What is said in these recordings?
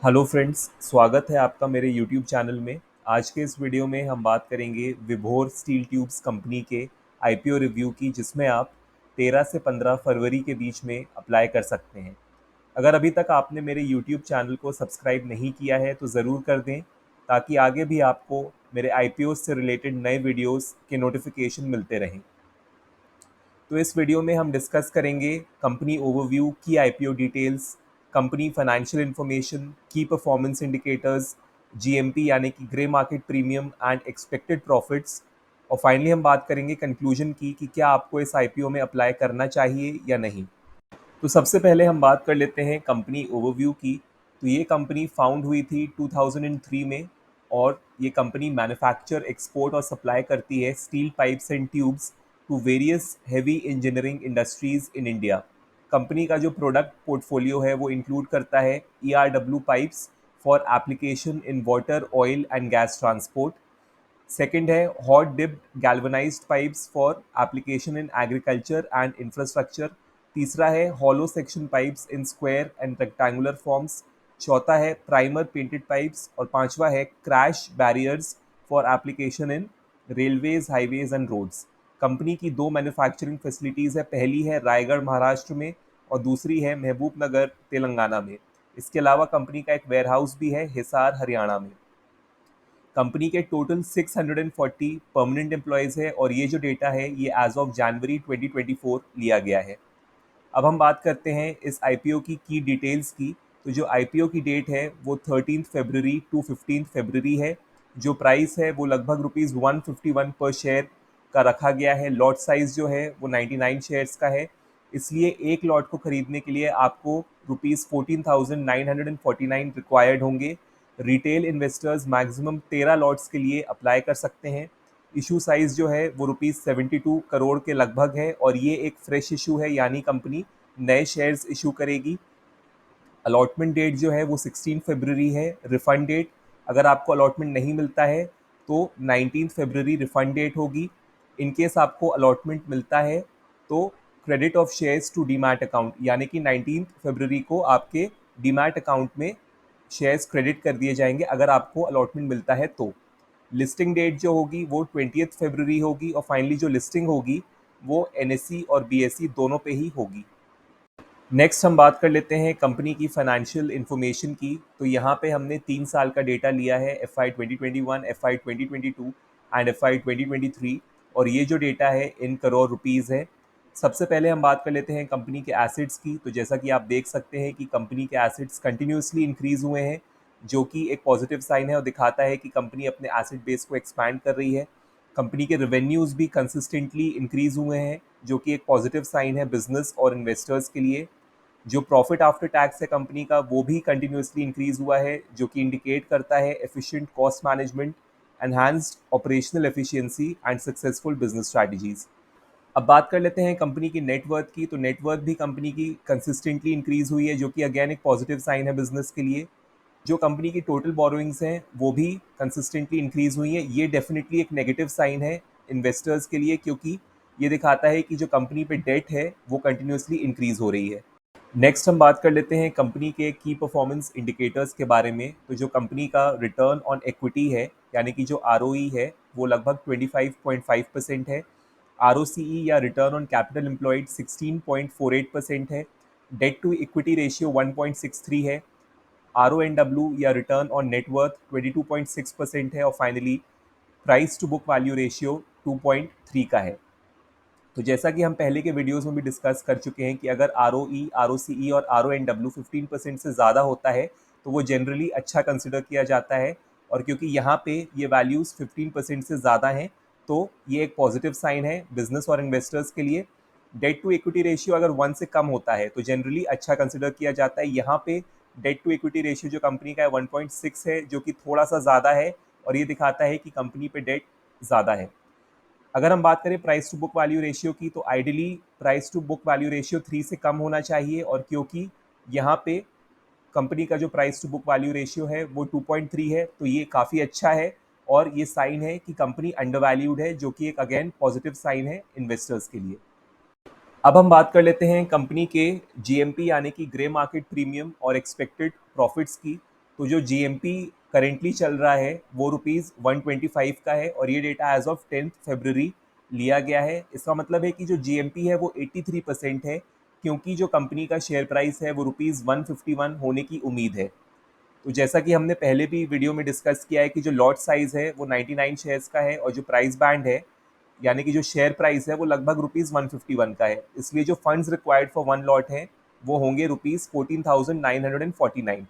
Hello friends, स्वागत है आपका मेरे यूट्यूब चैनल में। आज के इस वीडियो में हम बात करेंगे विभोर स्टील ट्यूब्स कंपनी के आईपीओ रिव्यू की, जिसमें आप 13 से 15 फरवरी के बीच में अप्लाई कर सकते हैं। अगर अभी तक आपने मेरे यूट्यूब चैनल को सब्सक्राइब नहीं किया है तो ज़रूर कर दें, ताकि आगे भी आपको मेरे आईपीओ से रिलेटेड नए वीडियोस के नोटिफिकेशन मिलते रहें। तो इस वीडियो में हम डिस्कस करेंगे कंपनी ओवरव्यू, की IPO details, company financial information, की परफॉर्मेंस इंडिकेटर्स, जीएमपी यानी कि grey market premium and expected profits, और फाइनली हम बात करेंगे कंक्लूजन की कि क्या आपको इस आईपीओ में अप्लाई करना चाहिए या नहीं। तो सबसे पहले हम बात कर लेते हैं कंपनी ओवरव्यू की। तो ये कंपनी फाउंड हुई थी 2003 में, और ये कंपनी मैन्युफैक्चर, एक्सपोर्ट और सप्लाई करती है steel pipes and tubes to various heavy engineering industries in India. Company का जो प्रोडक्ट पोर्टफोलियो है वो इंक्लूड करता है ERW pipes for application in water, oil and gas transport. Second है hot dipped galvanised pipes for application in agriculture and infrastructure. तीसरा है hollow section pipes in square and rectangular forms. चौथा है primer painted pipes, और पांचवा है crash barriers for application in railways, highways and roads. Company की दो manufacturing facilities है, पहली है रायगढ़ महाराष्ट्र में और दूसरी है महबूब नगर तेलंगाना में। इसके अलावा कंपनी का एक वेयरहाउस भी है हिसार हरियाणा में। कंपनी के टोटल 640 परमानेंट एम्प्लॉयज़ है, और ये जो डेटा है ये एज ऑफ जनवरी 2024 लिया गया है। अब हम बात करते हैं इस आईपीओ की डिटेल्स की। तो जो आईपीओ की डेट है वो 13 फरवरी टू 15 फरवरी है। जो प्राइस है वो लगभग ₹151 पर शेयर का रखा गया है। लॉट साइज़ जो है वो 99 शेयर्स का है। इसलिए एक लॉट को खरीदने के लिए आपको ₹14,949 रिक्वायर्ड होंगे। रिटेल इन्वेस्टर्स मैक्सिमम 13 लॉट्स के लिए अप्लाई कर सकते हैं। इशू साइज़ जो है वो ₹72 करोड़ के लगभग है, और ये एक फ्रेश इशू है, यानी कंपनी नए शेयर्स इशू करेगी। अलॉटमेंट डेट जो है वो 16 फरवरी है। रिफंड डेट, अगर आपको अलॉटमेंट नहीं मिलता है तो 19 फरवरी रिफंड डेट होगी। इन केस आपको अलॉटमेंट मिलता है तो credit of shares to demat account, यानी कि 19 फरवरी को आपके डीमैट अकाउंट में शेयर्स क्रेडिट कर दिए जाएंगे अगर आपको अलॉटमेंट मिलता है तो। लिस्टिंग डेट जो होगी वो 20 फरवरी होगी, और फाइनली जो लिस्टिंग होगी वो एनएसई और बीएसई दोनों पे ही होगी। नेक्स्ट हम बात कर लेते हैं कंपनी की फाइनेंशियल इन्फॉर्मेशन की। तो यहाँ पे हमने 3 साल का डेटा लिया है, FY 2021, FY 2022 एंड FY 2023, और ये जो डेटा है इन करोड़ रुपीज़ है। सबसे पहले हम बात कर लेते हैं कंपनी के एसेट्स की। तो जैसा कि आप देख सकते हैं कि कंपनी के एसेट्स कंटिन्यूसली इंक्रीज़ हुए हैं, जो कि एक पॉजिटिव साइन है और दिखाता है कि कंपनी अपने एसेट बेस को एक्सपैंड कर रही है। कंपनी के रेवेन्यूज़ भी कंसिस्टेंटली इंक्रीज़ हुए हैं, जो कि एक पॉजिटिव साइन है बिजनेस और इन्वेस्टर्स के लिए। जो प्रॉफिट आफ्टर टैक्स है कंपनी का वो भी कंटिन्यूसली इंक्रीज हुआ है, जो कि इंडिकेट करता है efficient cost management, enhanced operational efficiency and successful business strategies. अब बात कर लेते हैं कंपनी की नेटवर्थ की। तो नेटवर्थ भी कंपनी की कंसिस्टेंटली इंक्रीज हुई है, जो कि अगेन एक पॉजिटिव साइन है बिजनेस के लिए। जो कंपनी की टोटल बोरोइंग्स हैं वो भी कंसिस्टेंटली इंक्रीज हुई है। ये डेफिनेटली एक नेगेटिव साइन है इन्वेस्टर्स के लिए, क्योंकि ये दिखाता है कि जो कंपनी पे डेट है वो कंटिन्यूसली इंक्रीज हो रही है। नेक्स्ट हम बात कर लेते हैं कंपनी के की परफॉर्मेंस इंडिकेटर्स के बारे में। तो जो कंपनी का रिटर्न ऑन इक्विटी है, यानी कि जो ROE है, वो लगभग 25.5% है। ROCE या रिटर्न ऑन कैपिटल एम्प्लॉयड 16.48% है। डेट टू इक्विटी रेशियो 1.63 है। RONW या रिटर्न ऑन नेटवर्थ 22.6% है, और finally price to book value ratio 2.3 का है। तो जैसा कि हम पहले के वीडियोस में भी डिस्कस कर चुके हैं कि अगर ROE, ROCE और RONW 15% से ज़्यादा होता है तो वो जनरली अच्छा कंसिडर किया जाता है, और क्योंकि यहाँ पे ये वैल्यूज़ 15% से ज़्यादा हैं तो ये एक पॉजिटिव साइन है बिजनेस और इन्वेस्टर्स के लिए। डेट टू इक्विटी रेशियो अगर 1 से कम होता है तो जनरली अच्छा कंसिडर किया जाता है। यहाँ पे डेट टू इक्विटी रेशियो जो कंपनी का है 1.6 है, जो कि थोड़ा सा ज़्यादा है, और ये दिखाता है कि कंपनी पे डेट ज़्यादा है। अगर हम बात करें price to book value ratio की, तो ideally price to book value ratio 3 से कम होना चाहिए, और क्योंकि यहाँ पे कंपनी का जो price to book value ratio है वो 2.3 है, तो ये काफ़ी अच्छा है, और ये साइन है कि कंपनी अंडर वैल्यूड है, जो कि एक अगेन पॉजिटिव साइन है इन्वेस्टर्स के लिए। अब हम बात कर लेते हैं कंपनी के GMP यानी कि ग्रे मार्केट प्रीमियम और एक्सपेक्टेड प्रॉफिट्स की। तो जो GMP करेंटली चल रहा है वो ₹125 का है और ये डेटा एज ऑफ 10 फरवरी लिया गया है। इसका मतलब है कि जो GMP है वो 83% है, क्योंकि जो कंपनी का शेयर प्राइस है वो ₹151 होने की उम्मीद है। तो जैसा कि हमने पहले भी वीडियो में डिस्कस किया है कि जो लॉट साइज़ है वो 99 शेयर्स का है और जो प्राइस बैंड है यानी कि जो शेयर प्राइस है वो लगभग ₹151 का है। इसलिए जो funds required for one lot हैं वो होंगे ₹14,949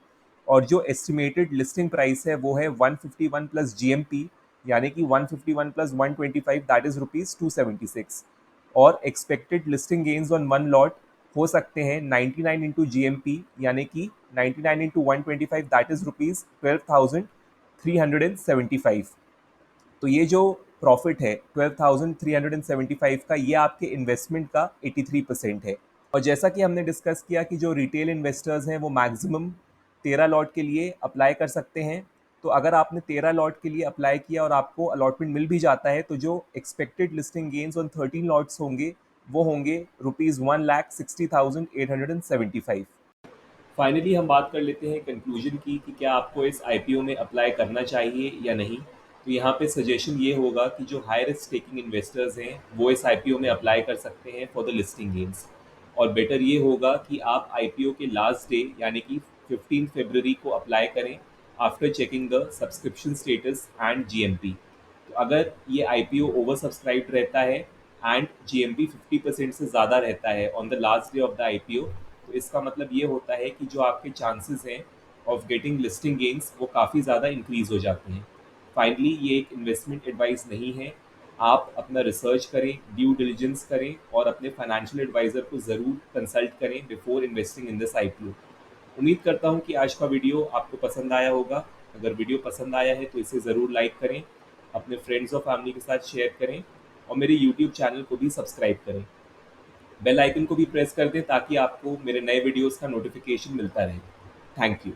और जो एस्टिमेटेड लिस्टिंग प्राइस है वो है 151 प्लस GMP यानी कि 151 प्लस 125 दैट इज ₹276 और expected listing gains on one lot हो सकते हैं 99 इंटू GMP यानी कि 99 इंटू 125 दैट इज ₹12,375। तो ये जो प्रॉफिट है 12,375 का, ये आपके इन्वेस्टमेंट का 83% है। और जैसा कि हमने डिस्कस किया कि जो रिटेल इन्वेस्टर्स हैं वो मैक्सिमम 13 लॉट के लिए अप्लाई कर सकते हैं। तो अगर आपने 13 लॉट के लिए अप्लाई किया और आपको अलॉटमेंट मिल भी जाता है तो जो expected listing gains on 13 lots होंगे वो होंगे ₹1,60,875। फाइनली हम बात कर लेते हैं कंक्लूजन की कि क्या आपको इस आईपीओ में अप्लाई करना चाहिए या नहीं। तो यहाँ पे सजेशन ये होगा कि जो हाई रिस्क टेकिंग इन्वेस्टर्स हैं वो इस आईपीओ में अप्लाई कर सकते हैं फॉर द लिस्टिंग गेन्स। और बेटर ये होगा कि आप आईपीओ के लास्ट डे यानी कि 15 फरवरी को अप्लाई करें after checking the subscription status and GMP। तो अगर ये आईपीओ ओवर सब्सक्राइब्ड रहता है एंड GMP 50% से ज़्यादा रहता है on the last day of the IPO, तो इसका मतलब ये होता है कि जो आपके चांसेस हैं ऑफ गेटिंग लिस्टिंग गेन्स वो काफ़ी ज़्यादा इंक्रीज हो जाते हैं। फाइनली ये एक इन्वेस्टमेंट एडवाइस नहीं है। आप अपना रिसर्च करें, ड्यू डिलिजेंस करें और अपने फाइनेंशियल एडवाइज़र को ज़रूर कंसल्ट करें before investing in this IPO. उम्मीद करता हूँ कि आज का वीडियो आपको पसंद आया होगा। अगर वीडियो पसंद आया है तो इसे ज़रूर लाइक करें, अपने फ्रेंड्स और फैमिली के साथ शेयर करें और मेरे यूट्यूब चैनल को भी सब्सक्राइब करें। बेल आइकन को भी प्रेस कर दें ताकि आपको मेरे नए वीडियोस का नोटिफिकेशन मिलता रहे। Thank you.